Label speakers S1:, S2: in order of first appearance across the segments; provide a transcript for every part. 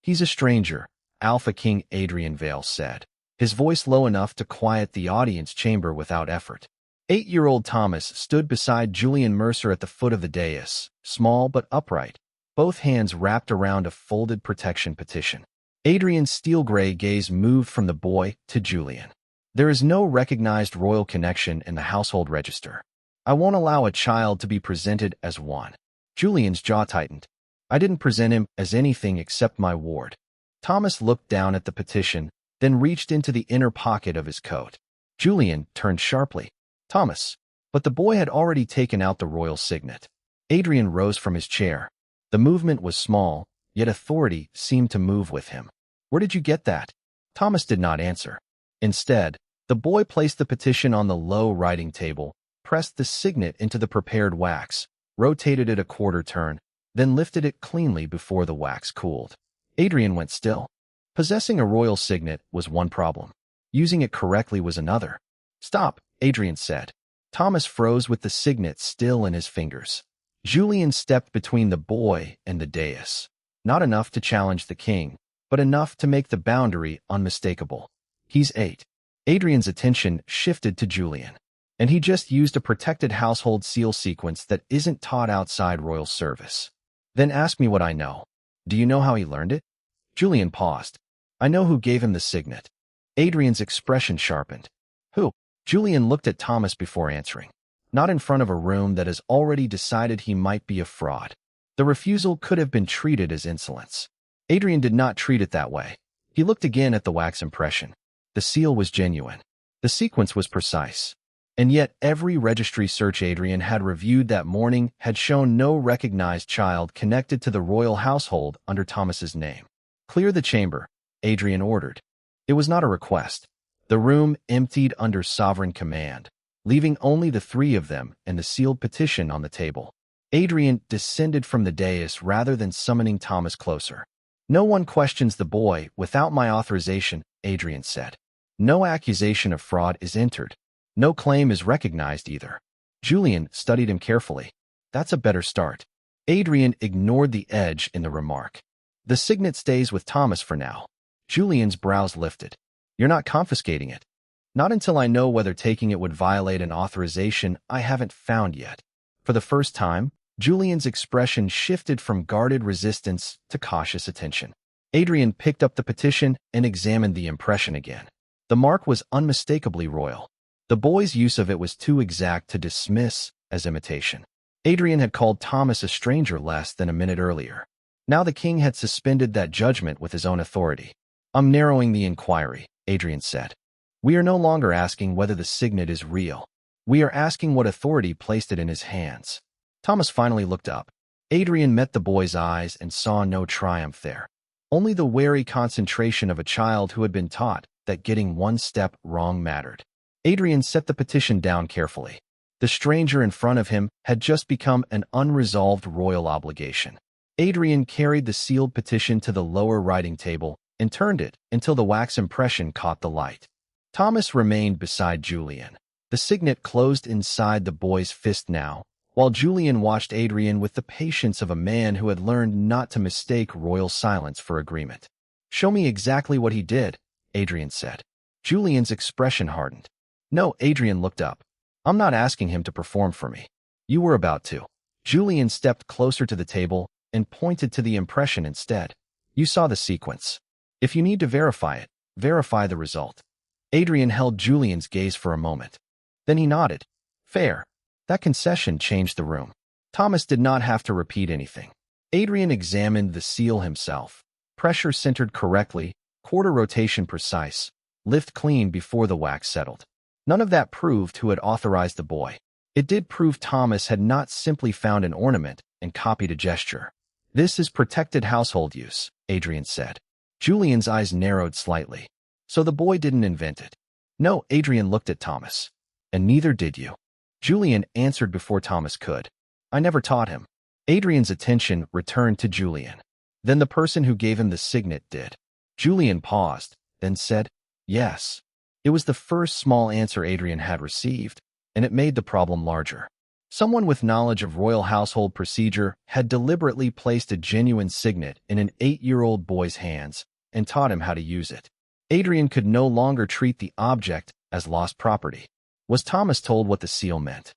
S1: He's a stranger, Alpha King Adrian Vale said, his voice low enough to quiet the audience chamber without effort. 8-year-old Thomas stood beside Julian Mercer at the foot of the dais, small but upright, both hands wrapped around a folded protection petition. Adrian's steel-gray gaze moved from the boy to Julian. There is no recognized royal connection in the household register. I won't allow a child to be presented as one. Julian's jaw tightened. I didn't present him as anything except my ward. Thomas looked down at the petition, then reached into the inner pocket of his coat. Julian turned sharply. Thomas. But the boy had already taken out the royal signet. Adrian rose from his chair. The movement was small, yet authority seemed to move with him. Where did you get that? Thomas did not answer. Instead, the boy placed the petition on the low writing table, pressed the signet into the prepared wax, rotated it a quarter turn, then lifted it cleanly before the wax cooled. Adrian went still. Possessing a royal signet was one problem. Using it correctly was another. Stop, Adrian said. Thomas froze with the signet still in his fingers. Julian stepped between the boy and the dais. Not enough to challenge the king, but enough to make the boundary unmistakable. He's 8. Adrian's attention shifted to Julian. And he just used a protected household seal sequence that isn't taught outside royal service. Then ask me what I know. Do you know how he learned it? Julian paused. I know who gave him the signet. Adrian's expression sharpened. Who? Julian looked at Thomas before answering. Not in front of a room that has already decided he might be a fraud. The refusal could have been treated as insolence. Adrian did not treat it that way. He looked again at the wax impression. The seal was genuine. The sequence was precise. And yet every registry search Adrian had reviewed that morning had shown no recognized child connected to the royal household under Thomas's name. Clear the chamber, Adrian ordered. It was not a request. The room emptied under sovereign command, leaving only the 3 of them and the sealed petition on the table. Adrian descended from the dais rather than summoning Thomas closer. No one questions the boy without my authorization, Adrian said. No accusation of fraud is entered. No claim is recognized either. Julian studied him carefully. That's a better start. Adrian ignored the edge in the remark. The signet stays with Thomas for now. Julian's brows lifted. You're not confiscating it. Not until I know whether taking it would violate an authorization I haven't found yet. For the first time, Julian's expression shifted from guarded resistance to cautious attention. Adrian picked up the petition and examined the impression again. The mark was unmistakably royal. The boy's use of it was too exact to dismiss as imitation. Adrian had called Thomas a stranger less than a minute earlier. Now the king had suspended that judgment with his own authority. I'm narrowing the inquiry, Adrian said. We are no longer asking whether the signet is real. We are asking what authority placed it in his hands. Thomas finally looked up. Adrian met the boy's eyes and saw no triumph there. Only the wary concentration of a child who had been taught that getting one step wrong mattered. Adrian set the petition down carefully. The stranger in front of him had just become an unresolved royal obligation. Adrian carried the sealed petition to the lower writing table and turned it until the wax impression caught the light. Thomas remained beside Julian. The signet closed inside the boy's fist now, while Julian watched Adrian with the patience of a man who had learned not to mistake royal silence for agreement. Show me exactly what he did, Adrian said. Julian's expression hardened. No, Adrian looked up. I'm not asking him to perform for me. You were about to. Julian stepped closer to the table and pointed to the impression instead. You saw the sequence. If you need to verify it, verify the result. Adrian held Julian's gaze for a moment. Then he nodded. Fair. That concession changed the room. Thomas did not have to repeat anything. Adrian examined the seal himself. Pressure centered correctly, quarter rotation precise, lift clean before the wax settled. None of that proved who had authorized the boy. It did prove Thomas had not simply found an ornament and copied a gesture. This is protected household use, Adrian said. Julian's eyes narrowed slightly. So the boy didn't invent it. No, Adrian looked at Thomas. And neither did you. Julian answered before Thomas could. I never taught him. Adrian's attention returned to Julian. Then the person who gave him the signet did. Julian paused, then said, yes. It was the first small answer Adrian had received, and it made the problem larger. Someone with knowledge of royal household procedure had deliberately placed a genuine signet in an 8-year-old boy's hands and taught him how to use it. Adrian could no longer treat the object as lost property. Was Thomas told what the seal meant?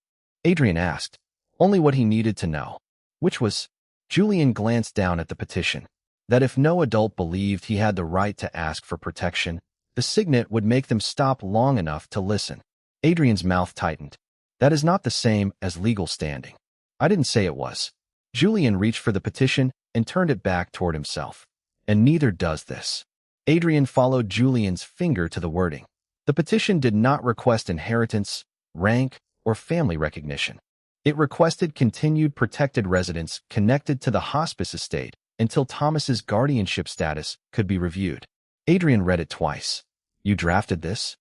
S1: Adrian asked. Only what he needed to know. Which was? Julian glanced down at the petition. That if no adult believed he had the right to ask for protection, the signet would make them stop long enough to listen. Adrian's mouth tightened. That is not the same as legal standing. I didn't say it was. Julian reached for the petition and turned it back toward himself. And neither does this. Adrian followed Julian's finger to the wording. The petition did not request inheritance, rank, or family recognition. It requested continued protected residence connected to the hospice estate until Thomas's guardianship status could be reviewed. Adrian read it twice. You drafted this?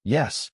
S1: Yes.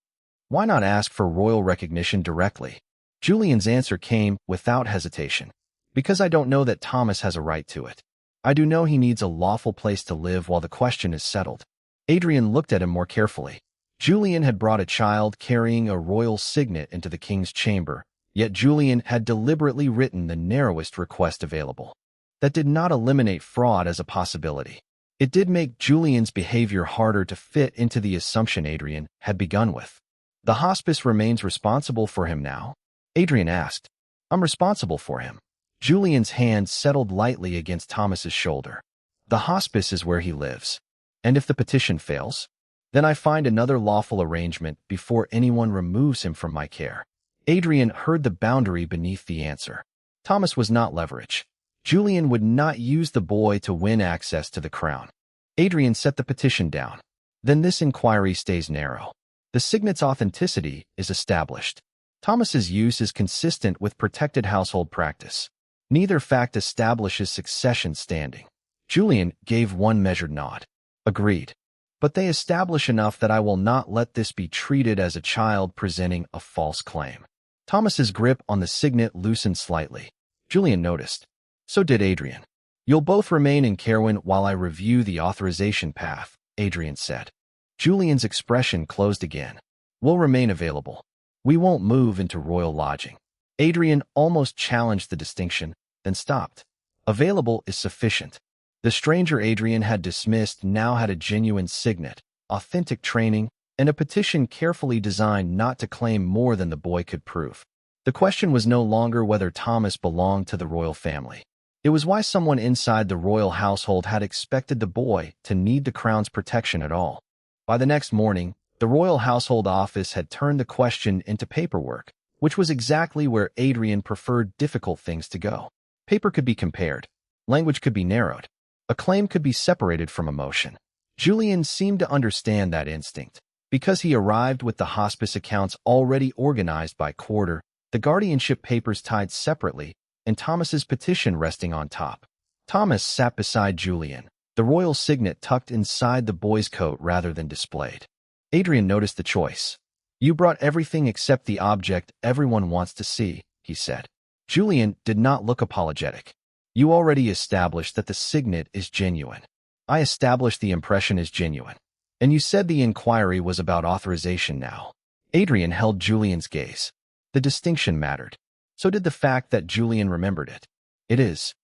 S1: Why not ask for royal recognition directly? Julian's answer came without hesitation. Because I don't know that Thomas has a right to it. I do know he needs a lawful place to live while the question is settled. Adrian looked at him more carefully. Julian had brought a child carrying a royal signet into the king's chamber, yet Julian had deliberately written the narrowest request available. That did not eliminate fraud as a possibility. It did make Julian's behavior harder to fit into the assumption Adrian had begun with. The hospice remains responsible for him now? Adrian asked. I'm responsible for him. Julian's hand settled lightly against Thomas's shoulder. The hospice is where he lives. And if the petition fails? Then I find another lawful arrangement before anyone removes him from my care. Adrian heard the boundary beneath the answer. Thomas was not leverage. Julian would not use the boy to win access to the crown. Adrian set the petition down. Then this inquiry stays narrow. The signet's authenticity is established. Thomas's use is consistent with protected household practice. Neither fact establishes succession standing. Julian gave one measured nod. Agreed. But they establish enough that I will not let this be treated as a child presenting a false claim. Thomas's grip on the signet loosened slightly. Julian noticed. So did Adrian. You'll both remain in Carwin while I review the authorization path, Adrian said. Julian's expression closed again. We'll remain available. We won't move into royal lodging. Adrian almost challenged the distinction, then stopped. Available is sufficient. The stranger Adrian had dismissed now had a genuine signet, authentic training, and a petition carefully designed not to claim more than the boy could prove. The question was no longer whether Thomas belonged to the royal family. It was why someone inside the royal household had expected the boy to need the crown's protection at all. By the next morning, the royal household office had turned the question into paperwork, which was exactly where Adrian preferred difficult things to go. Paper could be compared. Language could be narrowed. A claim could be separated from emotion. Julian seemed to understand that instinct. Because he arrived with the hospice accounts already organized by quarter, the guardianship papers tied separately, and Thomas's petition resting on top. Thomas sat beside Julian, the royal signet tucked inside the boy's coat rather than displayed. Adrian noticed the choice. You brought everything except the object everyone wants to see, he said. Julian did not look apologetic. You already established that the signet is genuine. I established the impression is genuine. And you said the inquiry was about authorization now. Adrian held Julian's gaze. The distinction mattered. So did the fact that Julian remembered it. It is.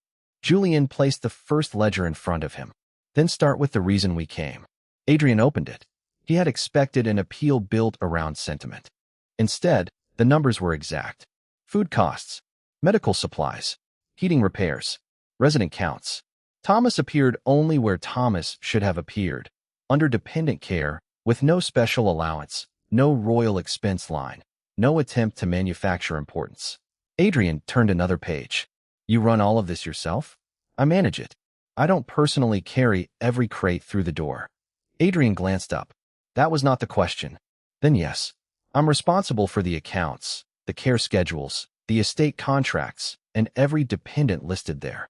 S1: Julian placed the first ledger in front of him. Then start with the reason we came. Adrian opened it. He had expected an appeal built around sentiment. Instead, the numbers were exact. Food costs, medical supplies, heating repairs, resident counts. Thomas appeared only where Thomas should have appeared, under dependent care, with no special allowance, no royal expense line, no attempt to manufacture importance. Adrian turned another page. You run all of this yourself? I manage it. I don't personally carry every crate through the door. Adrian glanced up. That was not the question. Then yes, I'm responsible for the accounts, the care schedules, the estate contracts, and every dependent listed there.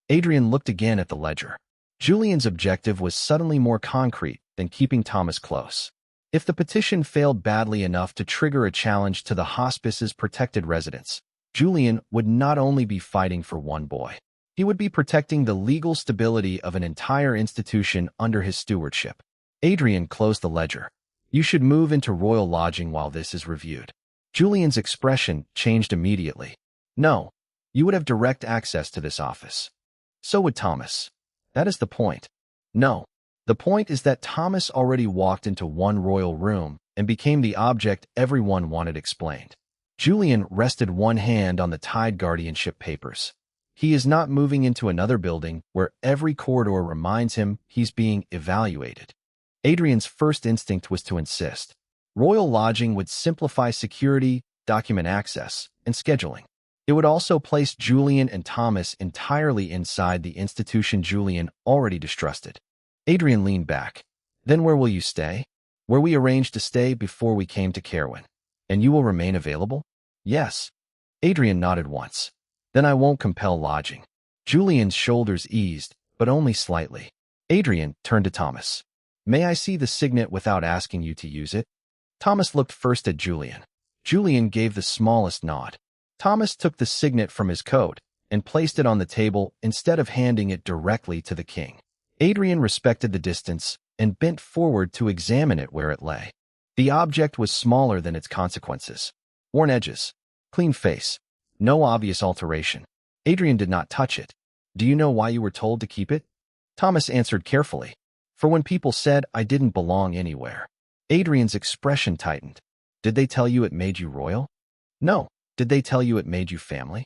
S1: Adrian looked again at the ledger. Julian's objective was suddenly more concrete than keeping Thomas close. If the petition failed badly enough to trigger a challenge to the hospice's protected residence, Julian would not only be fighting for one boy. He would be protecting the legal stability of an entire institution under his stewardship. Adrian closed the ledger. You should move into royal lodging while this is reviewed. Julian's expression changed immediately. No, you would have direct access to this office. So would Thomas. That is the point. No, the point is that Thomas already walked into one royal room and became the object everyone wanted explained. Julian rested one hand on the tied guardianship papers. He is not moving into another building where every corridor reminds him he's being evaluated. Adrian's first instinct was to insist. Royal lodging would simplify security, document access, and scheduling. It would also place Julian and Thomas entirely inside the institution Julian already distrusted. Adrian leaned back. Then where will you stay? Where we arranged to stay before we came to Carwin. And you will remain available? Yes. Adrian nodded once. Then I won't compel lodging. Julian's shoulders eased, but only slightly. Adrian turned to Thomas. May I see the signet without asking you to use it? Thomas looked first at Julian. Julian gave the smallest nod. Thomas took the signet from his coat and placed it on the table instead of handing it directly to the king. Adrian respected the distance and bent forward to examine it where it lay. The object was smaller than its consequences. Worn edges, clean face, no obvious alteration. Adrian did not touch it. Do you know why you were told to keep it? Thomas answered carefully. For when people said I didn't belong anywhere. Adrian's expression tightened. Did they tell you it made you royal? No. Did they tell you it made you family?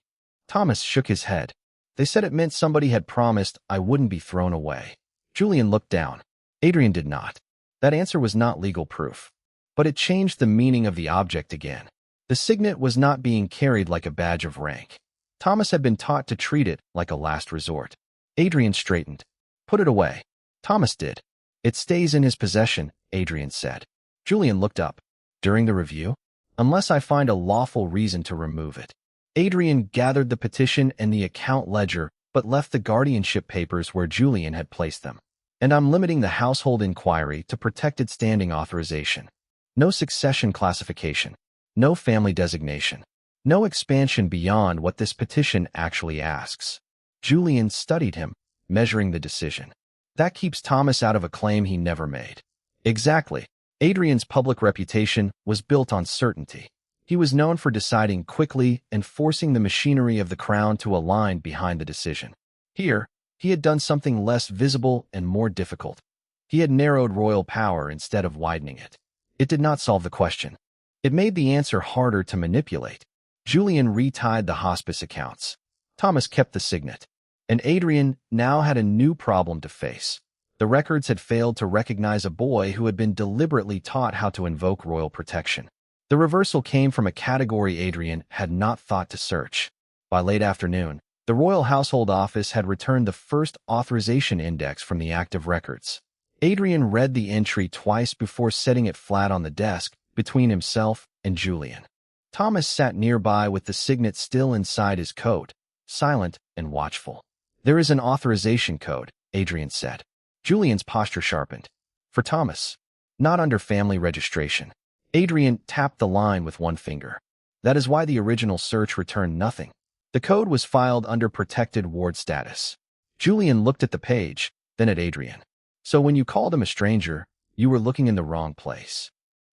S1: Thomas shook his head. They said it meant somebody had promised I wouldn't be thrown away. Julian looked down. Adrian did not. That answer was not legal proof. But it changed the meaning of the object again. The signet was not being carried like a badge of rank. Thomas had been taught to treat it like a last resort. Adrian straightened. Put it away. Thomas did. It stays in his possession, Adrian said. Julian looked up. During the review? Unless I find a lawful reason to remove it. Adrian gathered the petition and the account ledger, but left the guardianship papers where Julian had placed them. And I'm limiting the household inquiry to protected standing authorization. No succession classification. No family designation. No expansion beyond what this petition actually asks. Julian studied him, measuring the decision. That keeps Thomas out of a claim he never made. Exactly. Adrian's public reputation was built on certainty. He was known for deciding quickly and forcing the machinery of the crown to align behind the decision. Here, he had done something less visible and more difficult. He had narrowed royal power instead of widening it. It did not solve the question. It made the answer harder to manipulate. Julian retied the hospice accounts. Thomas kept the signet. And Adrian now had a new problem to face. The records had failed to recognize a boy who had been deliberately taught how to invoke royal protection. The reversal came from a category Adrian had not thought to search. By late afternoon, the Royal Household Office had returned the first authorization index from the active records. Adrian read the entry twice before setting it flat on the desk between himself and Julian. Thomas sat nearby with the signet still inside his coat, silent and watchful. There is an authorization code, Adrian said. Julian's posture sharpened. For Thomas. Not under family registration. Adrian tapped the line with one finger. That is why the original search returned nothing. The code was filed under protected ward status. Julian looked at the page, then at Adrian. So when you called him a stranger, you were looking in the wrong place.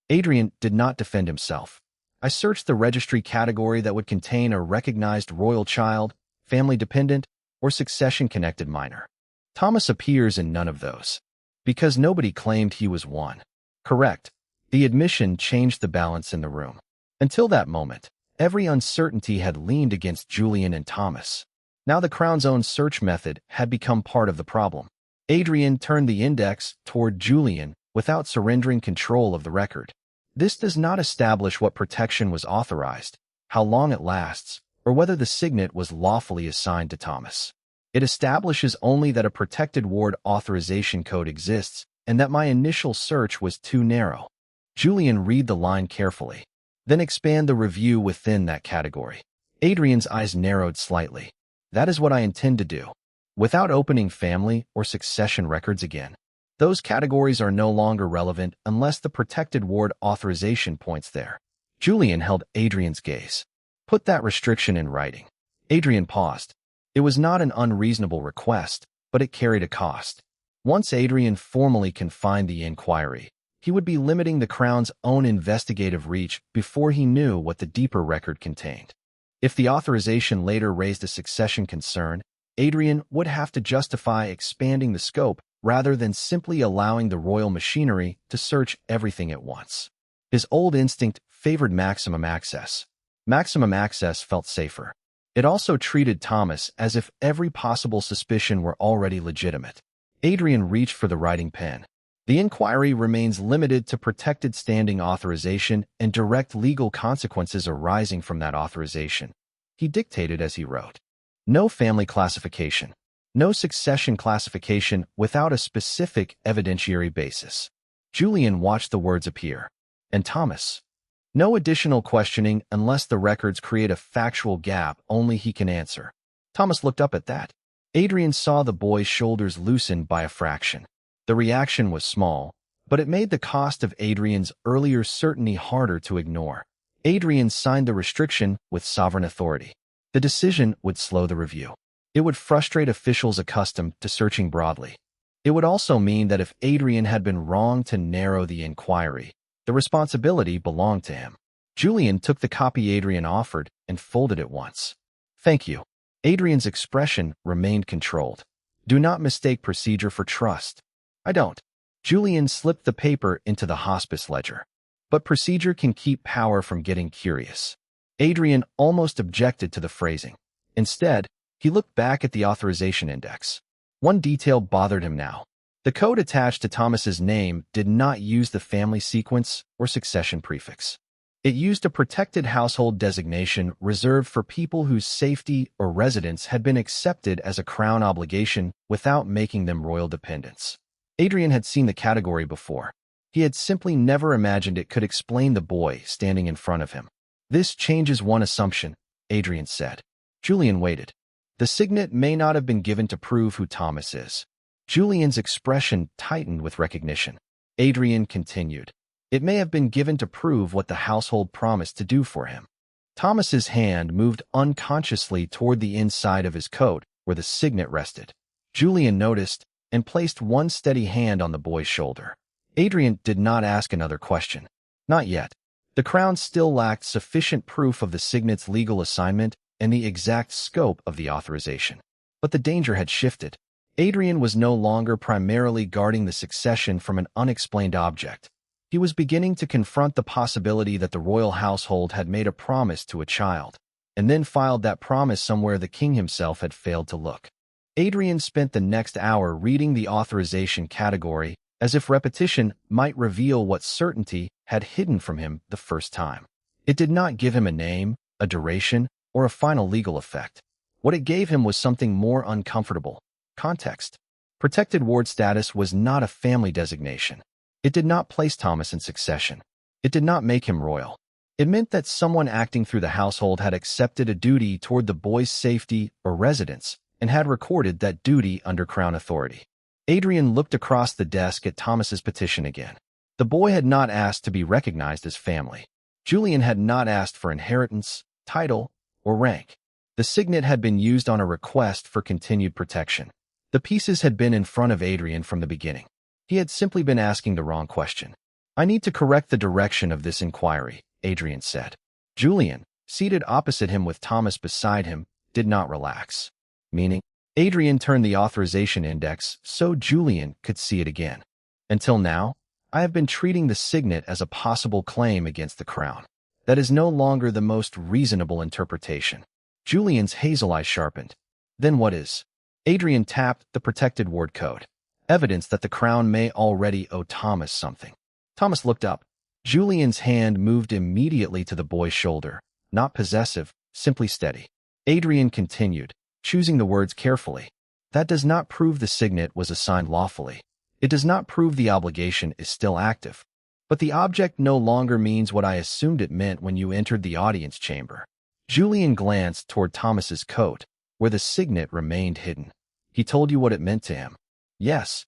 S1: Adrian did not defend himself. I searched the registry category that would contain a recognized royal child, family dependent, or succession-connected minor. Thomas appears in none of those. Because nobody claimed he was one. Correct. The admission changed the balance in the room. Until that moment, every uncertainty had leaned against Julian and Thomas. Now the Crown's own search method had become part of the problem. Adrian turned the index toward Julian without surrendering control of the record. This does not establish what protection was authorized, how long it lasts, or whether the signet was lawfully assigned to Thomas. It establishes only that a protected ward authorization code exists and that my initial search was too narrow. Julian read the line carefully, then expand the review within that category. Adrian's eyes narrowed slightly. That is what I intend to do. Without opening family or succession records again. Those categories are no longer relevant unless the protected ward authorization points there. Julian held Adrian's gaze. Put that restriction in writing. Adrian paused. It was not an unreasonable request, but it carried a cost. Once Adrian formally confined the inquiry, he would be limiting the Crown's own investigative reach before he knew what the deeper record contained. If the authorization later raised a succession concern, Adrian would have to justify expanding the scope rather than simply allowing the royal machinery to search everything at once. His old instinct favored maximum access. Maximum access felt safer. It also treated Thomas as if every possible suspicion were already legitimate. Adrian reached for the writing pen. The inquiry remains limited to protected standing authorization and direct legal consequences arising from that authorization. He dictated as he wrote. No family classification. No succession classification without a specific evidentiary basis. Julian watched the words appear. And Thomas. No additional questioning unless the records create a factual gap only he can answer. Thomas looked up at that. Adrian saw the boy's shoulders loosen by a fraction. The reaction was small, but it made the cost of Adrian's earlier certainty harder to ignore. Adrian signed the restriction with sovereign authority. The decision would slow the review. It would frustrate officials accustomed to searching broadly. It would also mean that if Adrian had been wrong to narrow the inquiry, the responsibility belonged to him. Julian took the copy Adrian offered and folded it once. Thank you. Adrian's expression remained controlled. Do not mistake procedure for trust. I don't. Julian slipped the paper into the hospice ledger. But procedure can keep power from getting curious. Adrian almost objected to the phrasing. Instead, he looked back at the authorization index. One detail bothered him now. The code attached to Thomas's name did not use the family sequence or succession prefix. It used a protected household designation reserved for people whose safety or residence had been accepted as a crown obligation without making them royal dependents. Adrian had seen the category before. He had simply never imagined it could explain the boy standing in front of him. This changes one assumption, Adrian said. Julian waited. The signet may not have been given to prove who Thomas is. Julian's expression tightened with recognition. Adrian continued. It may have been given to prove what the household promised to do for him. Thomas's hand moved unconsciously toward the inside of his coat, where the signet rested. Julian noticed and placed one steady hand on the boy's shoulder. Adrian did not ask another question. Not yet. The Crown still lacked sufficient proof of the signet's legal assignment and the exact scope of the authorization. But the danger had shifted. Adrian was no longer primarily guarding the succession from an unexplained object. He was beginning to confront the possibility that the royal household had made a promise to a child, and then filed that promise somewhere the king himself had failed to look. Adrian spent the next hour reading the authorization category as if repetition might reveal what certainty had hidden from him the first time. It did not give him a name, a duration, or a final legal effect. What it gave him was something more uncomfortable. Context. Protected ward status was not a family designation. It did not place Thomas in succession. It did not make him royal. It meant that someone acting through the household had accepted a duty toward the boy's safety or residence and had recorded that duty under Crown authority. Adrian looked across the desk at Thomas's petition again. The boy had not asked to be recognized as family. Julian had not asked for inheritance, title, or rank. The signet had been used on a request for continued protection. The pieces had been in front of Adrian from the beginning. He had simply been asking the wrong question. I need to correct the direction of this inquiry, Adrian said. Julian, seated opposite him with Thomas beside him, did not relax. Meaning, Adrian turned the authorization index so Julian could see it again. Until now, I have been treating the signet as a possible claim against the Crown. That is no longer the most reasonable interpretation. Julian's hazel eyes sharpened. Then what is? Adrian tapped the protected ward code. Evidence that the Crown may already owe Thomas something. Thomas looked up. Julian's hand moved immediately to the boy's shoulder. Not possessive, simply steady. Adrian continued, choosing the words carefully. That does not prove the signet was assigned lawfully. It does not prove the obligation is still active. But the object no longer means what I assumed it meant when you entered the audience chamber. Julian glanced toward Thomas's coat, where the signet remained hidden. He told you what it meant to him. Yes.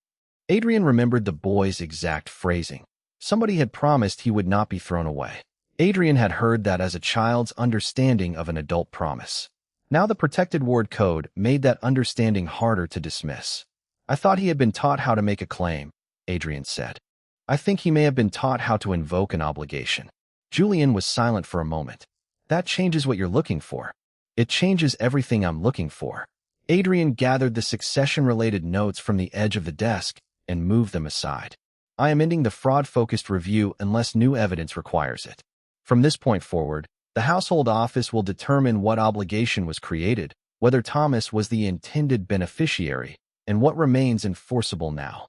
S1: Adrian remembered the boy's exact phrasing. Somebody had promised he would not be thrown away. Adrian had heard that as a child's understanding of an adult promise. Now the protected ward code made that understanding harder to dismiss. I thought he had been taught how to make a claim, Adrian said. I think he may have been taught how to invoke an obligation. Julian was silent for a moment. That changes what you're looking for. It changes everything I'm looking for. Adrian gathered the succession-related notes from the edge of the desk and moved them aside. I am ending the fraud-focused review unless new evidence requires it. From this point forward, the household office will determine what obligation was created, whether Thomas was the intended beneficiary, and what remains enforceable now.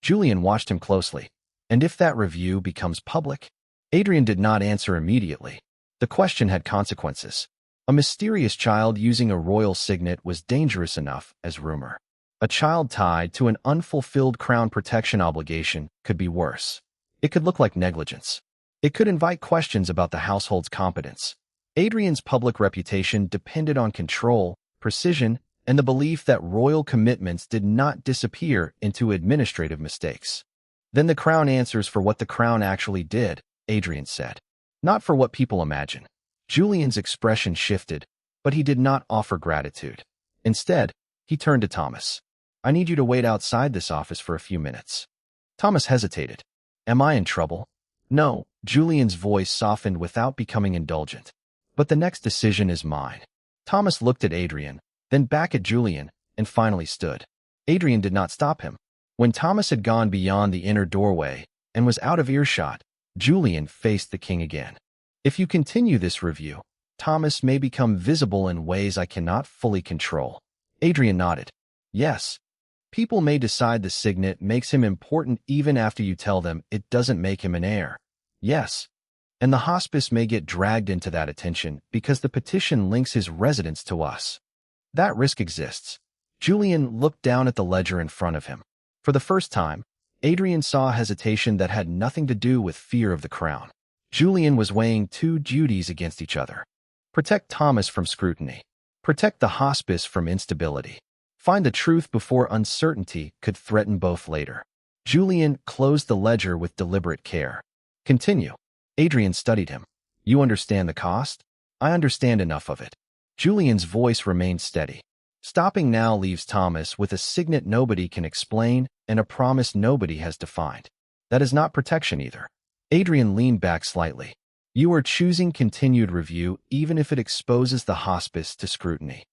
S1: Julian watched him closely. And if that review becomes public? Adrian did not answer immediately. The question had consequences. A mysterious child using a royal signet was dangerous enough as rumor. A child tied to an unfulfilled crown protection obligation could be worse. It could look like negligence. It could invite questions about the household's competence. Adrian's public reputation depended on control, precision, and the belief that royal commitments did not disappear into administrative mistakes. Then the crown answers for what the crown actually did, Adrian said. Not for what people imagine. Julian's expression shifted, but he did not offer gratitude. Instead, he turned to Thomas. I need you to wait outside this office for a few minutes. Thomas hesitated. Am I in trouble? No, Julian's voice softened without becoming indulgent. But the next decision is mine. Thomas looked at Adrian, then back at Julian, and finally stood. Adrian did not stop him. When Thomas had gone beyond the inner doorway and was out of earshot, Julian faced the king again. If you continue this review, Thomas may become visible in ways I cannot fully control. Adrian nodded. Yes. People may decide the signet makes him important even after you tell them it doesn't make him an heir. Yes. And the hospice may get dragged into that attention because the petition links his residence to us. That risk exists. Julian looked down at the ledger in front of him. For the first time, Adrian saw hesitation that had nothing to do with fear of the crown. Julian was weighing two duties against each other. Protect Thomas from scrutiny. Protect the hospice from instability. Find the truth before uncertainty could threaten both later. Julian closed the ledger with deliberate care. Continue. Adrian studied him. You understand the cost? I understand enough of it. Julian's voice remained steady. Stopping now leaves Thomas with a signet nobody can explain and a promise nobody has defined. That is not protection either. Adrian leaned back slightly. You are choosing continued review even if it exposes the hospice to scrutiny.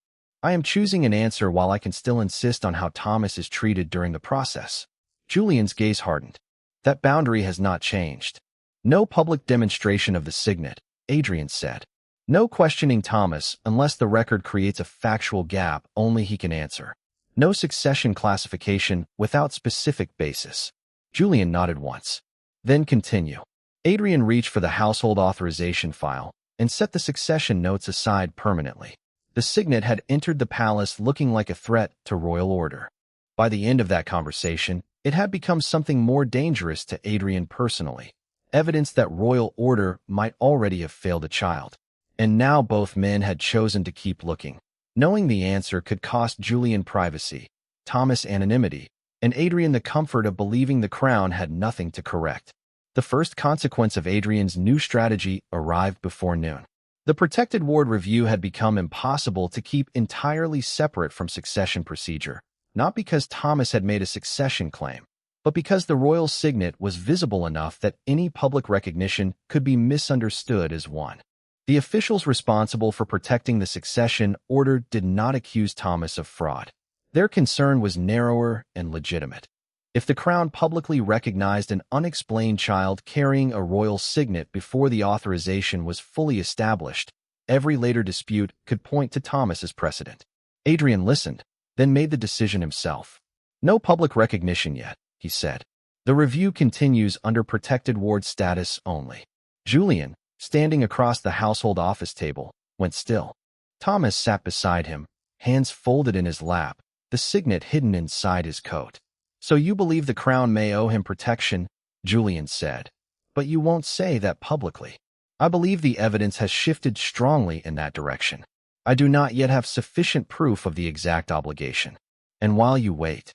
S1: I am choosing an answer while I can still insist on how Thomas is treated during the process. Julian's gaze hardened. That boundary has not changed. No public demonstration of the signet, Adrian said. No questioning Thomas unless the record creates a factual gap only he can answer. No succession classification without specific basis. Julian nodded once. Then continue. Adrian reached for the household authorization file and set the succession notes aside permanently. The signet had entered the palace looking like a threat to royal order. By the end of that conversation, it had become something more dangerous to Adrian personally. Evidence that royal order might already have failed a child. And now both men had chosen to keep looking. Knowing the answer could cost Julian privacy, Thomas anonymity, and Adrian the comfort of believing the crown had nothing to correct. The first consequence of Adrian's new strategy arrived before noon. The protected ward review had become impossible to keep entirely separate from succession procedure, not because Thomas had made a succession claim, but because the royal signet was visible enough that any public recognition could be misunderstood as one. The officials responsible for protecting the succession order did not accuse Thomas of fraud. Their concern was narrower and legitimate. If the crown publicly recognized an unexplained child carrying a royal signet before the authorization was fully established, every later dispute could point to Thomas as precedent. Adrian listened, then made the decision himself. No public recognition yet, he said. The review continues under protected ward status only. Julian, standing across the household office table, went still. Thomas sat beside him, hands folded in his lap, the signet hidden inside his coat. So you believe the crown may owe him protection, Julian said. But you won't say that publicly. I believe the evidence has shifted strongly in that direction. I do not yet have sufficient proof of the exact obligation. And while you wait,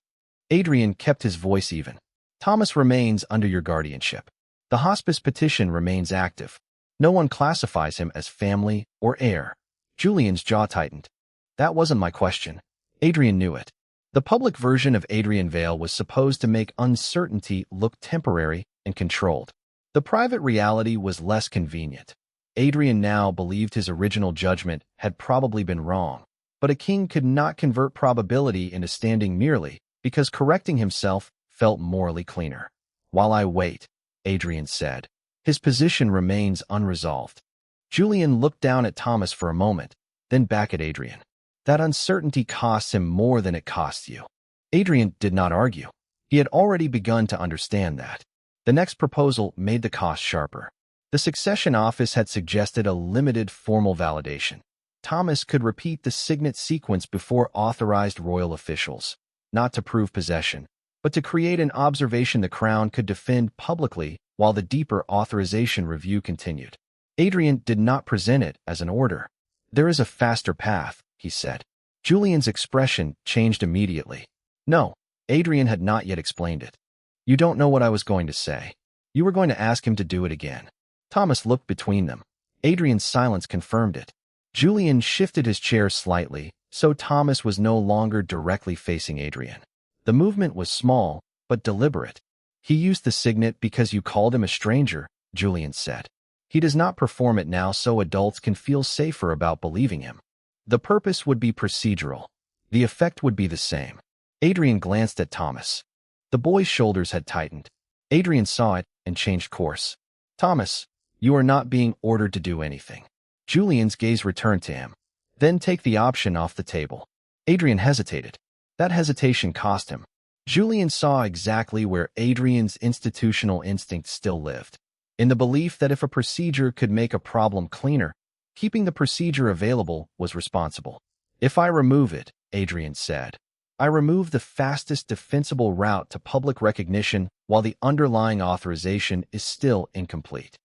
S1: Adrian kept his voice even. Thomas remains under your guardianship. The hospice petition remains active. No one classifies him as family or heir. Julian's jaw tightened. That wasn't my question. Adrian knew it. The public version of Adrian Vale was supposed to make uncertainty look temporary and controlled. The private reality was less convenient. Adrian now believed his original judgment had probably been wrong, but a king could not convert probability into standing merely because correcting himself felt morally cleaner. "While I wait," Adrian said. His position remains unresolved. Julian looked down at Thomas for a moment, then back at Adrian. "That uncertainty costs him more than it costs you." Adrian did not argue. He had already begun to understand that. The next proposal made the cost sharper. The succession office had suggested a limited formal validation. Thomas could repeat the Signet sequence before authorized royal officials, not to prove possession, but to create an observation the crown could defend publicly while the deeper authorization review continued. Adrian did not present it as an order. "There is a faster path," he said. Julian's expression changed immediately. "No," Adrian had not yet explained it. "You don't know what I was going to say. You were going to ask him to do it again." Thomas looked between them. Adrian's silence confirmed it. Julian shifted his chair slightly, so Thomas was no longer directly facing Adrian. The movement was small, but deliberate. "He used the Signet because you called him a stranger," Julian said. "He does not perform it now so adults can feel safer about believing him. The purpose would be procedural. The effect would be the same." Adrian glanced at Thomas. The boy's shoulders had tightened. Adrian saw it and changed course. "Thomas, you are not being ordered to do anything." Julian's gaze returned to him. "Then take the option off the table." Adrian hesitated. That hesitation cost him. Julian saw exactly where Adrian's institutional instinct still lived, in the belief that if a procedure could make a problem cleaner, keeping the procedure available was responsible. "If I remove it," Adrian said, "I remove the fastest defensible route to public recognition while the underlying authorization is still incomplete.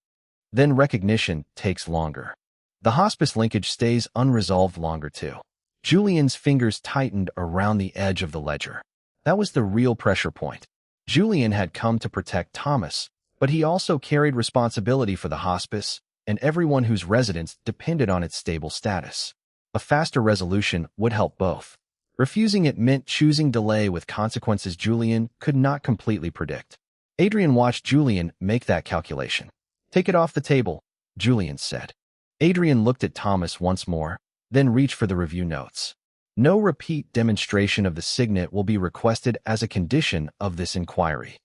S1: Then recognition takes longer. The hospice linkage stays unresolved longer too." Julian's fingers tightened around the edge of the ledger. That was the real pressure point. Julian had come to protect Thomas, but he also carried responsibility for the hospice and everyone whose residence depended on its stable status. A faster resolution would help both. Refusing it meant choosing delay with consequences Julian could not completely predict. Adrian watched Julian make that calculation. "Take it off the table," Julian said. Adrian looked at Thomas once more, then reached for the review notes. "No repeat demonstration of the Signet will be requested as a condition of this inquiry."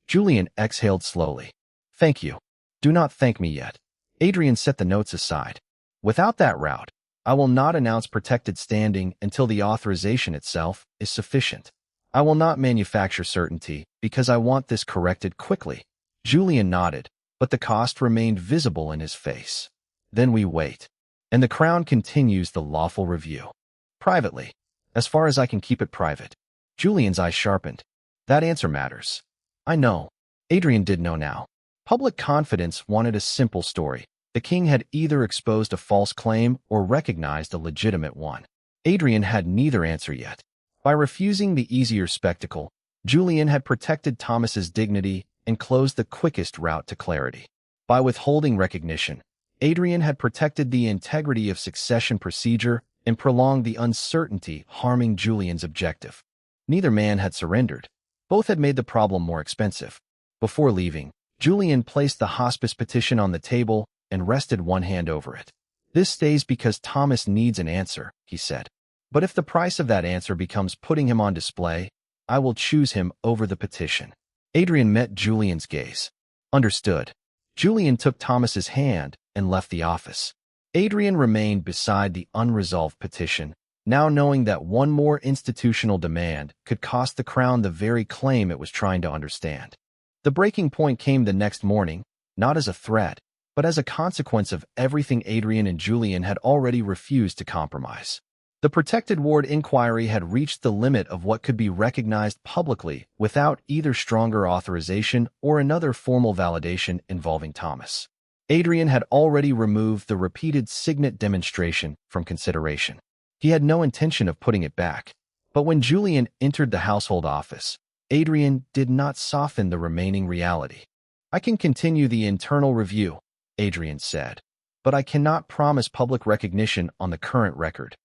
S1: Julian exhaled slowly. "Thank you. Do not thank me yet." Adrian set the notes aside. "Without that route, I will not announce protected standing until the authorization itself is sufficient. I will not manufacture certainty because I want this corrected quickly." Julian nodded, but the cost remained visible in his face. "Then we wait, and the crown continues the lawful review. Privately, as far as I can keep it private." Julian's eyes sharpened. "That answer matters." "I know." Adrian did know now. Public confidence wanted a simple story. The king had either exposed a false claim or recognized a legitimate one. Adrian had neither answer yet. By refusing the easier spectacle, Julian had protected Thomas's dignity and closed the quickest route to clarity. By withholding recognition, Adrian had protected the integrity of succession procedure and prolonged the uncertainty harming Julian's objective. Neither man had surrendered. Both had made the problem more expensive. Before leaving, Julian placed the hospice petition on the table and rested one hand over it. "This stays because Thomas needs an answer," he said. "But if the price of that answer becomes putting him on display, I will choose him over the petition." Adrian met Julian's gaze. "Understood." Julian took Thomas's hand and left the office. Adrian remained beside the unresolved petition, now knowing that one more institutional demand could cost the crown the very claim it was trying to understand. The breaking point came the next morning, not as a threat, but as a consequence of everything Adrian and Julian had already refused to compromise. The protected ward inquiry had reached the limit of what could be recognized publicly without either stronger authorization or another formal validation involving Thomas. Adrian had already removed the repeated Signet demonstration from consideration. He had no intention of putting it back. But when Julian entered the household office, Adrian did not soften the remaining reality. "I can continue the internal review," Adrian said, "but I cannot promise public recognition on the current record."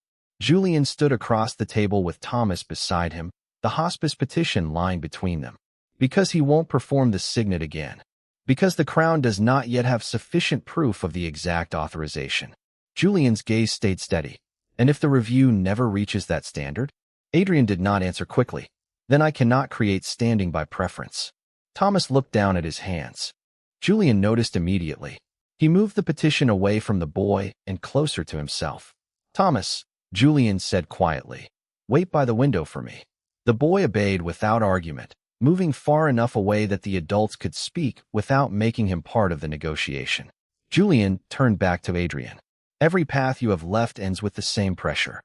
S1: Julian stood across the table with Thomas beside him, the hospice petition lying between them. "Because he won't perform the Signet again." Because the Crown does not yet have sufficient proof of the exact authorization. Julian's gaze stayed steady. And if the review never reaches that standard? Adrian did not answer quickly. Then I cannot create standing by preference. Thomas looked down at his hands. Julian noticed immediately. He moved the petition away from the boy and closer to himself. Thomas, Julian said quietly, wait by the window for me. The boy obeyed without argument, moving far enough away that the adults could speak without making him part of the negotiation. Julian turned back to Adrian. Every path you have left ends with the same pressure.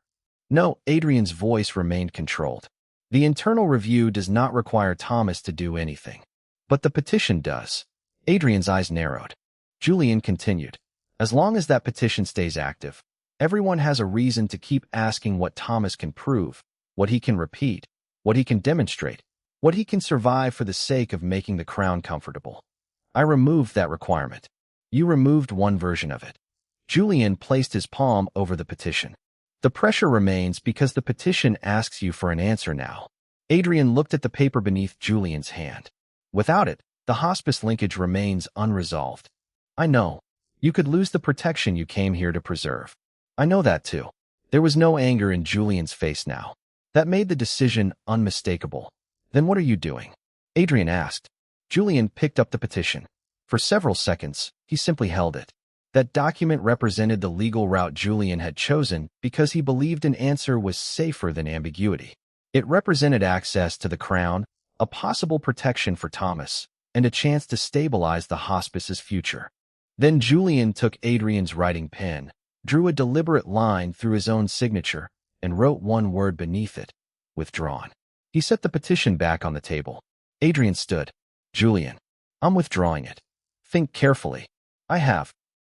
S1: No, Adrian's voice remained controlled. The internal review does not require Thomas to do anything. But the petition does. Adrian's eyes narrowed. Julian continued. As long as that petition stays active, everyone has a reason to keep asking what Thomas can prove, what he can repeat, what he can demonstrate, what he can survive for the sake of making the Crown comfortable. I removed that requirement. You removed one version of it. Julian placed his palm over the petition. The pressure remains because the petition asks you for an answer now. Adrian looked at the paper beneath Julian's hand. Without it, the hospice linkage remains unresolved. I know. You could lose the protection you came here to preserve. I know that too. There was no anger in Julian's face now. That made the decision unmistakable. Then what are you doing? Adrian asked. Julian picked up the petition. For several seconds, he simply held it. That document represented the legal route Julian had chosen because he believed an answer was safer than ambiguity. It represented access to the Crown, a possible protection for Thomas, and a chance to stabilize the hospice's future. Then Julian took Adrian's writing pen, drew a deliberate line through his own signature, and wrote one word beneath it, withdrawn. He set the petition back on the table. Adrian stood. Julian, I'm withdrawing it. Think carefully. I have.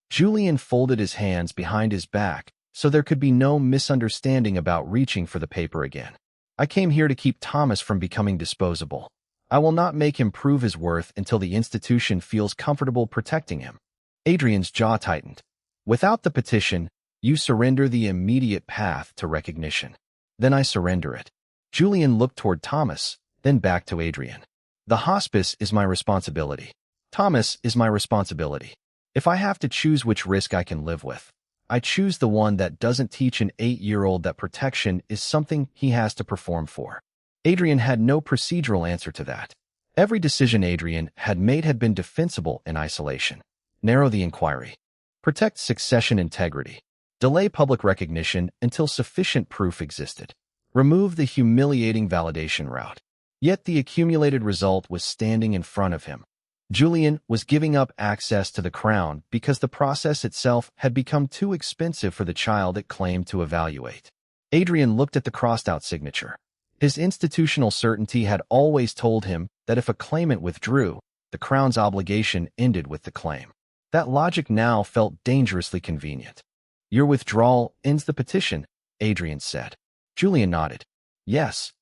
S1: Julian folded his hands behind his back so there could be no misunderstanding about reaching for the paper again. I came here to keep Thomas from becoming disposable. I will not make him prove his worth until the institution feels comfortable protecting him. Adrian's jaw tightened. Without the petition, you surrender the immediate path to recognition. Then I surrender it. Julian looked toward Thomas, then back to Adrian. The hospice is my responsibility. Thomas is my responsibility. If I have to choose which risk I can live with, I choose the one that doesn't teach an 8-year-old that protection is something he has to perform for. Adrian had no procedural answer to that. Every decision Adrian had made had been defensible in isolation. Narrow the inquiry. Protect succession integrity. Delay public recognition until sufficient proof existed. Remove the humiliating validation route. Yet the accumulated result was standing in front of him. Julian was giving up access to the Crown because the process itself had become too expensive for the child it claimed to evaluate. Adrian looked at the crossed-out signature. His institutional certainty had always told him that if a claimant withdrew, the Crown's obligation ended with the claim. That logic now felt dangerously convenient. Your withdrawal ends the petition, Adrian said. Julian nodded. Yes.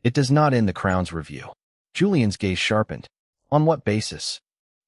S1: It does not end the Crown's review. Julian's gaze sharpened. On what basis?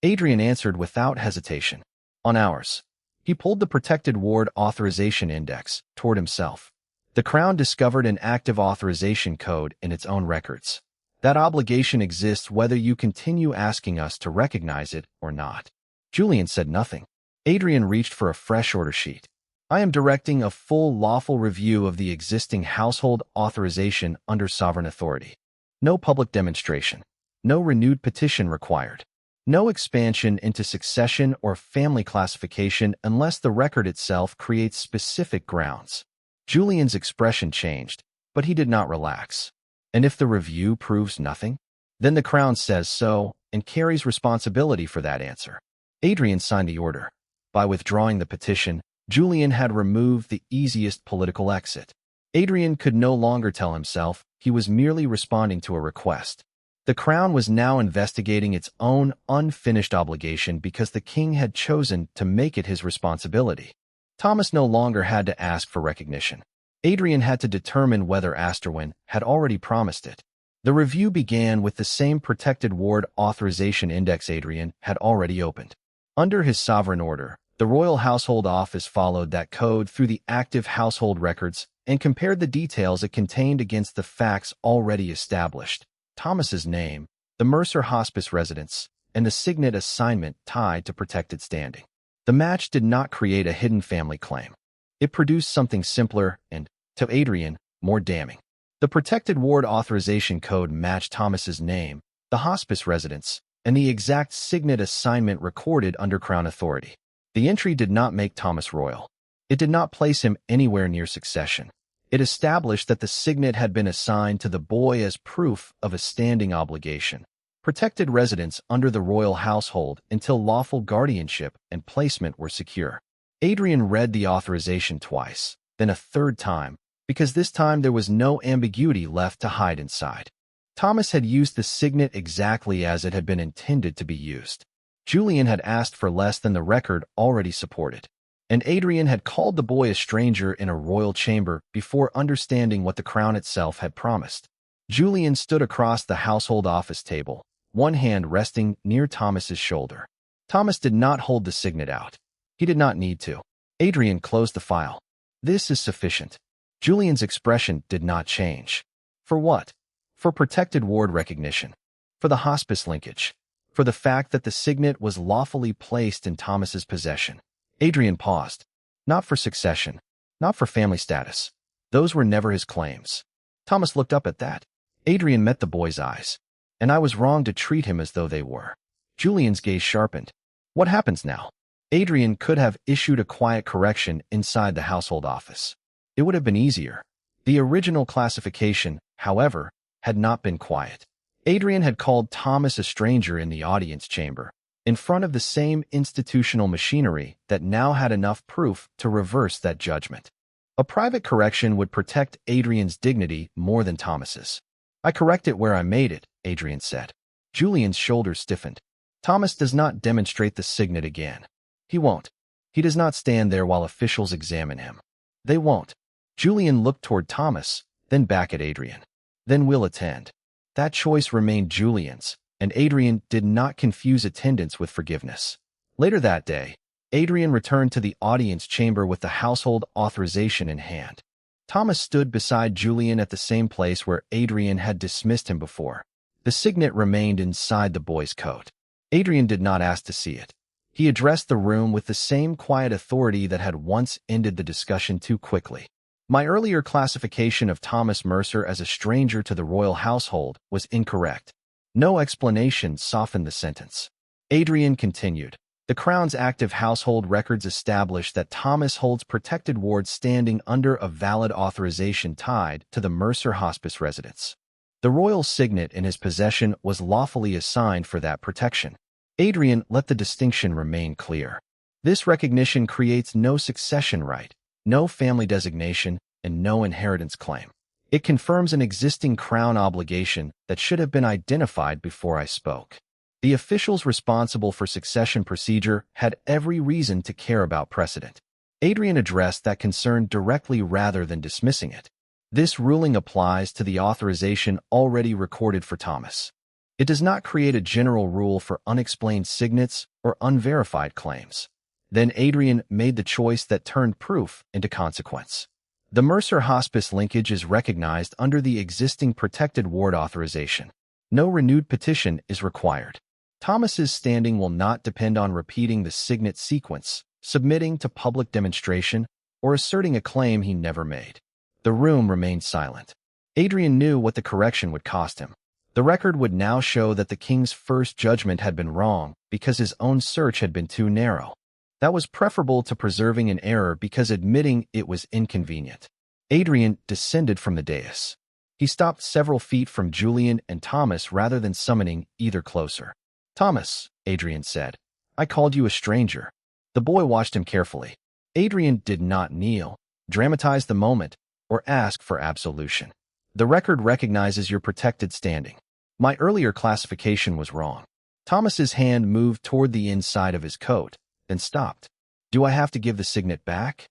S1: Adrian answered without hesitation. On ours. He pulled the protected ward authorization index toward himself. The Crown discovered an active authorization code in its own records. That obligation exists whether you continue asking us to recognize it or not. Julian said nothing. Adrian reached for a fresh order sheet. I am directing a full lawful review of the existing household authorization under sovereign authority. No public demonstration. No renewed petition required. No expansion into succession or family classification unless the record itself creates specific grounds. Julian's expression changed, but he did not relax. And if the review proves nothing? Then the Crown says so and carries responsibility for that answer. Adrian signed the order. By withdrawing the petition, Julian had removed the easiest political exit. Adrian could no longer tell himself he was merely responding to a request. The Crown was now investigating its own unfinished obligation because the king had chosen to make it his responsibility. Thomas no longer had to ask for recognition. Adrian had to determine whether Asterwin had already promised it. The review began with the same protected ward authorization index Adrian had already opened. Under his sovereign order, the Royal Household Office followed that code through the active household records and compared the details it contained against the facts already established. Thomas's name, the Mercer hospice residence, and the Signet assignment tied to protected standing. The match did not create a hidden family claim. It produced something simpler and, to Adrian, more damning. The protected ward authorization code matched Thomas's name, the hospice residence, and the exact Signet assignment recorded under Crown authority. The entry did not make Thomas royal. It did not place him anywhere near succession. It established that the Signet had been assigned to the boy as proof of a standing obligation, protected residence under the royal household until lawful guardianship and placement were secure. Adrian read the authorization twice, then a third time, because this time there was no ambiguity left to hide inside. Thomas had used the Signet exactly as it had been intended to be used. Julian had asked for less than the record already supported, and Adrian had called the boy a stranger in a royal chamber before understanding what the crown itself had promised. Julian stood across the household office table, one hand resting near Thomas's shoulder. Thomas did not hold the Signet out. He did not need to. Adrian closed the file. This is sufficient. Julian's expression did not change. For what? For protected ward recognition. For the hospice linkage. For the fact that the Signet was lawfully placed in Thomas's possession. Adrian paused. Not for succession. Not for family status. Those were never his claims. Thomas looked up at that. Adrian met the boy's eyes. And I was wrong to treat him as though they were. Julian's gaze sharpened. What happens now? Adrian could have issued a quiet correction inside the household office. It would have been easier. The original classification, however, had not been quiet. Adrian had called Thomas a stranger in the audience chamber, in front of the same institutional machinery that now had enough proof to reverse that judgment. A private correction would protect Adrian's dignity more than Thomas's. I correct it where I made it, Adrian said. Julian's shoulders stiffened. Thomas does not demonstrate the Signet again. He won't. He does not stand there while officials examine him. They won't. Julian looked toward Thomas, then back at Adrian. Then we'll attend. That choice remained Julian's, and Adrian did not confuse attendance with forgiveness. Later that day, Adrian returned to the audience chamber with the household authorization in hand. Thomas stood beside Julian at the same place where Adrian had dismissed him before. The Signet remained inside the boy's coat. Adrian did not ask to see it. He addressed the room with the same quiet authority that had once ended the discussion too quickly. My earlier classification of Thomas Mercer as a stranger to the royal household was incorrect. No explanation softened the sentence. Adrian continued. The Crown's active household records establish that Thomas holds protected ward standing under a valid authorization tied to the Mercer hospice residence. The royal Signet in his possession was lawfully assigned for that protection. Adrian let the distinction remain clear. This recognition creates no succession right, no family designation, and no inheritance claim. It confirms an existing Crown obligation that should have been identified before I spoke. The officials responsible for succession procedure had every reason to care about precedent. Adrian addressed that concern directly rather than dismissing it. This ruling applies to the authorization already recorded for Thomas. It does not create a general rule for unexplained signets or unverified claims. Then Adrian made the choice that turned proof into consequence. The Mercer hospice linkage is recognized under the existing protected ward authorization. No renewed petition is required. Thomas's standing will not depend on repeating the Signet sequence, submitting to public demonstration, or asserting a claim he never made. The room remained silent. Adrian knew what the correction would cost him. The record would now show that the king's first judgment had been wrong because his own search had been too narrow. That was preferable to preserving an error because admitting it was inconvenient. Adrian descended from the dais. He stopped several feet from Julian and Thomas rather than summoning either closer. Thomas, Adrian said, I called you a stranger. The boy watched him carefully. Adrian did not kneel, dramatize the moment, or ask for absolution. The record recognizes your protected standing. My earlier classification was wrong. Thomas's hand moved toward the inside of his coat, then stopped. Do I have to give the Signet back?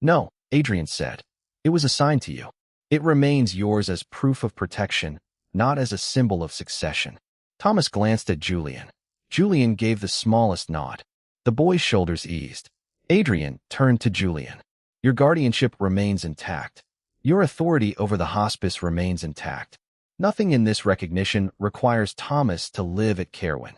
S1: No, Adrian said. It was assigned to you. It remains yours as proof of protection, not as a symbol of succession. Thomas glanced at Julian. Julian gave the smallest nod. The boy's shoulders eased. Adrian turned to Julian. Your guardianship remains intact. Your authority over the hospice remains intact. Nothing in this recognition requires Thomas to live at Caerwyn.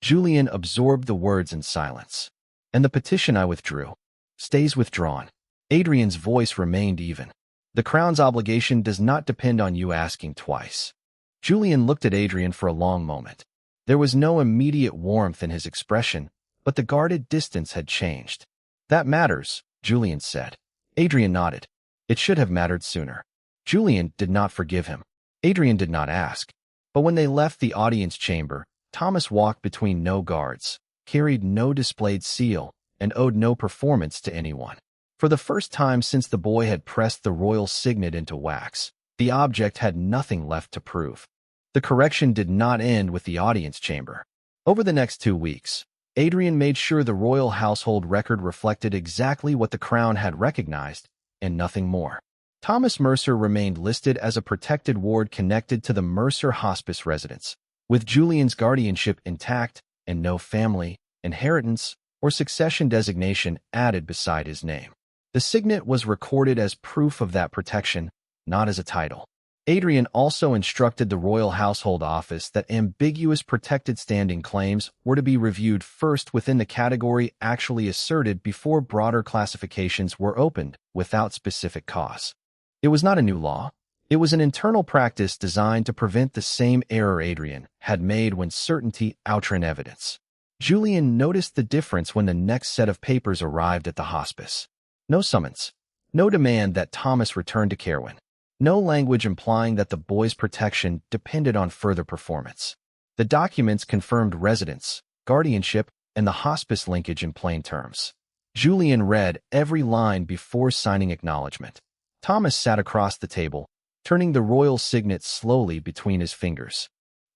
S1: Julian absorbed the words in silence. And the petition I withdrew stays withdrawn. Adrian's voice remained even. The Crown's obligation does not depend on you asking twice. Julian looked at Adrian for a long moment. There was no immediate warmth in his expression, but the guarded distance had changed. That matters, Julian said. Adrian nodded. It should have mattered sooner. Julian did not forgive him. Adrian did not ask. But when they left the audience chamber, Thomas walked between no guards, carried no displayed seal, and owed no performance to anyone. For the first time since the boy had pressed the royal signet into wax, the object had nothing left to prove. The correction did not end with the audience chamber. Over the next 2 weeks, Adrian made sure the royal household record reflected exactly what the Crown had recognized, and nothing more. Thomas Mercer remained listed as a protected ward connected to the Mercer hospice residence, with Julian's guardianship intact and no family, inheritance, or succession designation added beside his name. The signet was recorded as proof of that protection, not as a title. Adrian also instructed the royal household office that ambiguous protected standing claims were to be reviewed first within the category actually asserted before broader classifications were opened without specific cause. It was not a new law. It was an internal practice designed to prevent the same error Adrian had made when certainty outran evidence. Julian noticed the difference when the next set of papers arrived at the hospice. No summons. No demand that Thomas return to Caerwyn. No language implying that the boy's protection depended on further performance. The documents confirmed residence, guardianship, and the hospice linkage in plain terms. Julian read every line before signing acknowledgement. Thomas sat across the table, turning the royal signet slowly between his fingers.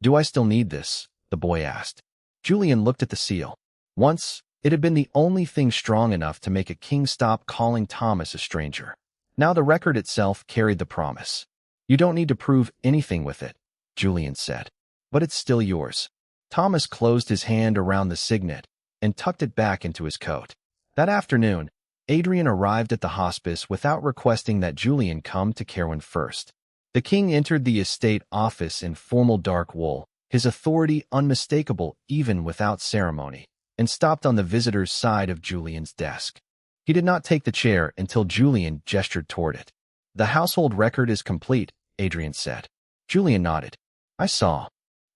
S1: "Do I still need this?" the boy asked. Julian looked at the seal. Once, it had been the only thing strong enough to make a king stop calling Thomas a stranger. Now the record itself carried the promise. "You don't need to prove anything with it," Julian said. "But it's still yours." Thomas closed his hand around the signet and tucked it back into his coat. That afternoon, Adrian arrived at the hospice without requesting that Julian come to Caerwyn first. The king entered the estate office in formal dark wool, his authority unmistakable even without ceremony, and stopped on the visitor's side of Julian's desk. He did not take the chair until Julian gestured toward it. "The household record is complete," Adrian said. Julian nodded. "I saw.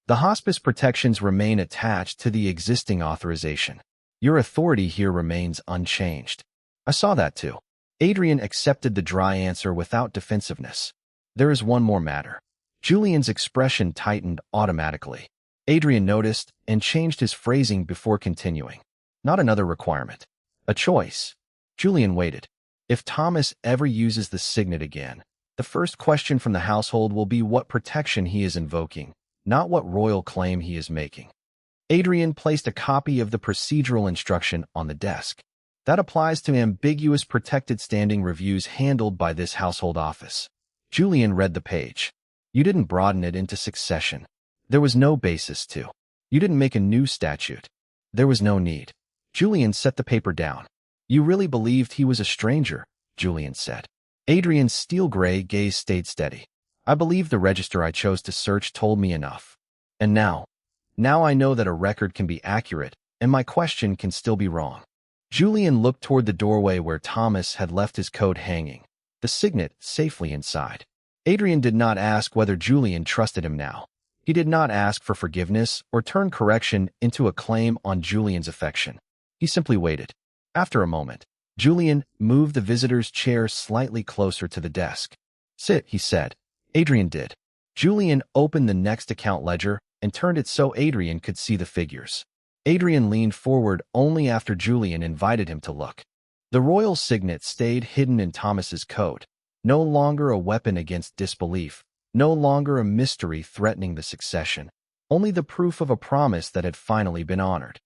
S1: The hospice protections remain attached to the existing authorization. Your authority here remains unchanged." "I saw that too." Adrian accepted the dry answer without defensiveness. "There is one more matter." Julian's expression tightened automatically. Adrian noticed and changed his phrasing before continuing. "Not another requirement. A choice." Julian waited. "If Thomas ever uses the signet again, the first question from the household will be what protection he is invoking, not what royal claim he is making." Adrian placed a copy of the procedural instruction on the desk. "That applies to ambiguous protected standing reviews handled by this household office." Julian read the page. "You didn't broaden it into succession. There was no basis to. You didn't make a new statute. There was no need." Julian set the paper down. "You really believed he was a stranger," Julian said. Adrian's steel-gray gaze stayed steady. "I believe the register I chose to search told me enough. And now I know that a record can be accurate, and my question can still be wrong." Julian looked toward the doorway where Thomas had left his coat hanging, the signet safely inside. Adrian did not ask whether Julian trusted him now. He did not ask for forgiveness or turn correction into a claim on Julian's affection. He simply waited. After a moment, Julian moved the visitor's chair slightly closer to the desk. "Sit," he said. Adrian did. Julian opened the next account ledger and turned it so Adrian could see the figures. Adrian leaned forward only after Julian invited him to look. The royal signet stayed hidden in Thomas's coat, no longer a weapon against disbelief, no longer a mystery threatening the succession, only the proof of a promise that had finally been honored.